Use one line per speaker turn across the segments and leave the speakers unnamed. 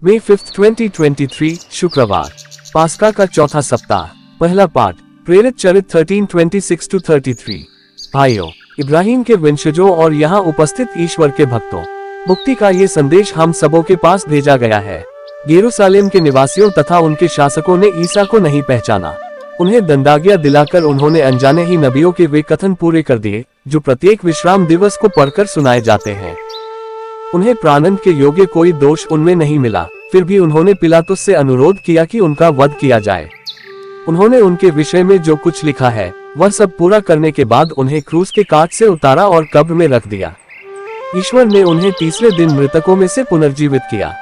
मई 5, 2023 शुक्रवार, पास्का का चौथा सप्ताह। पहला पाठ, प्रेरित चरित्र 13:26-33। भाइयों, इब्राहिम के वंशजों और यहाँ उपस्थित ईश्वर के भक्तों, मुक्ति का ये संदेश हम सबों के पास भेजा गया है। यरूशलेम के निवासियों तथा उनके शासकों ने ईसा को नहीं पहचाना। उन्हें दंडाज्ञा दिलाकर उन्होंने अनजाने ही नबियों के वे कथन पूरे कर दिए जो प्रत्येक विश्राम दिवस को पढ़कर सुनाए जाते हैं। उन्हें प्राणदंड के योग्य कोई दोष उनमें नहीं मिला, फिर भी उन्होंने पिलातुस से अनुरोध किया कि उनका वध किया जाए। उन्होंने उनके विषय में जो कुछ लिखा है वह सब पूरा करने के बाद उन्हें क्रूस के काट से उतारा और कब्र में रख दिया। ईश्वर ने उन्हें तीसरे दिन मृतकों में से पुनर्जीवित किया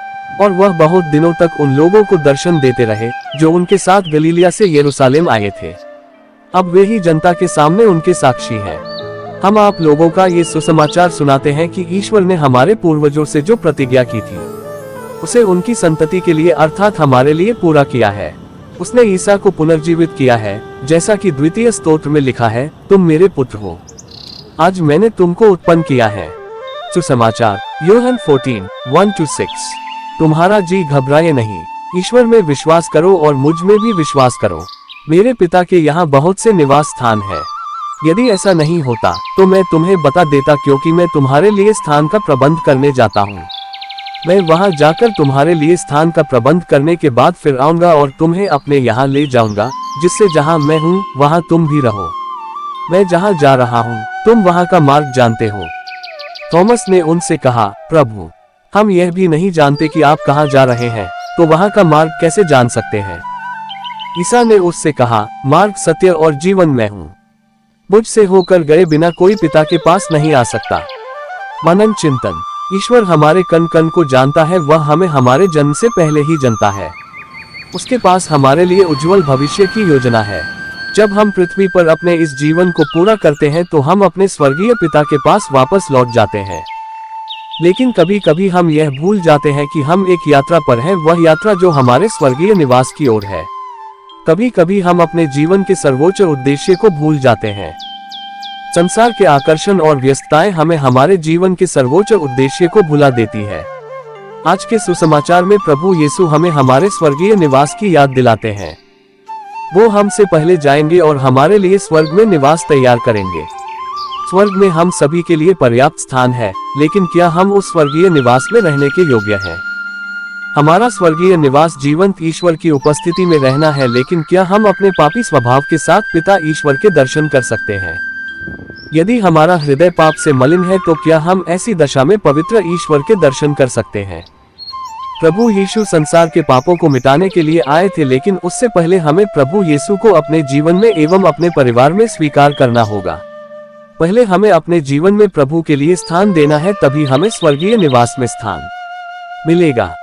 और वह बहुत दिनों तक उन लोगों को दर्शन देते रहे जो उनके साथ गलीलिया से यरूशलेम आए थे। अब वे ही जनता के सामने उनके साक्षी हैं। हम आप लोगों का ये सुसमाचार सुनाते हैं कि ईश्वर ने हमारे पूर्वजों से जो प्रतिज्ञा की थी उसे उनकी संतति के लिए अर्थात हमारे लिए पूरा किया है। उसने ईसा को पुनर्जीवित किया है, जैसा कि द्वितीय स्तोत्र में लिखा है, तुम मेरे पुत्र हो, आज मैंने तुमको उत्पन्न किया है। सुसमाचार यूहन्ना 14:1-6। तुम्हारा जी घबराए नहीं, ईश्वर में विश्वास करो और मुझ में भी विश्वास करो। मेरे पिता के यहाँ बहुत से निवास स्थान है। यदि ऐसा नहीं होता तो मैं तुम्हें बता देता, क्योंकि मैं तुम्हारे लिए स्थान का प्रबंध करने जाता हूँ। मैं वहाँ जाकर तुम्हारे लिए स्थान का प्रबंध करने के बाद फिर आऊंगा और तुम्हें अपने यहाँ ले जाऊंगा, जिससे जहाँ मैं हूँ वहाँ तुम भी रहो। मैं जहाँ जा रहा हूँ तुम वहाँ का मार्ग जानते हो। थॉमस ने उनसे कहा, प्रभु, हम यह भी नहीं जानते कि आप कहाँ जा रहे हैं, तो वहाँ का मार्ग कैसे जान सकते हैं? ईसा ने उससे कहा, मार्ग, सत्य और जीवन मैं हूँ। मुझसे होकर गए बिना कोई पिता के पास नहीं आ सकता। मनन चिंतन। ईश्वर हमारे कण कण को जानता है, वह हमें हमारे जन्म से पहले ही जानता है। उसके पास हमारे लिए उज्जवल भविष्य की योजना है। जब हम पृथ्वी पर अपने इस जीवन को पूरा करते हैं तो हम अपने स्वर्गीय पिता के पास वापस लौट जाते हैं। लेकिन कभी कभी हम यह भूल जाते हैं कि हम एक यात्रा पर हैं, वह यात्रा जो हमारे स्वर्गीय निवास की ओर है। कभी कभी हम अपने जीवन के सर्वोच्च उद्देश्य को भूल जाते हैं। संसार के आकर्षण और व्यस्तताएं हमें हमारे जीवन के सर्वोच्च उद्देश्य को भुला देती है। आज के सुसमाचार में प्रभु यीशु हमें हमारे स्वर्गीय निवास की याद दिलाते हैं। वो हमसे पहले जाएंगे और हमारे लिए स्वर्ग में निवास तैयार करेंगे। स्वर्ग में हम सभी के लिए पर्याप्त स्थान है, लेकिन क्या हम उस स्वर्गीय निवास में रहने के योग्य हैं? हमारा स्वर्गीय निवास जीवंत ईश्वर की उपस्थिति में रहना है, लेकिन क्या हम अपने पापी स्वभाव के साथ पिता ईश्वर के दर्शन कर सकते हैं? यदि हमारा हृदय पाप से मलिन है तो क्या हम ऐसी दशा में पवित्र ईश्वर के दर्शन कर सकते हैं? प्रभु यीशु संसार के पापों को मिटाने के लिए आए थे, लेकिन उससे पहले हमें प्रभु यीशु को अपने जीवन में एवं अपने परिवार में स्वीकार करना होगा। पहले हमें अपने जीवन में प्रभु के लिए स्थान देना है, तभी हमें स्वर्गीय निवास में स्थान मिलेगा।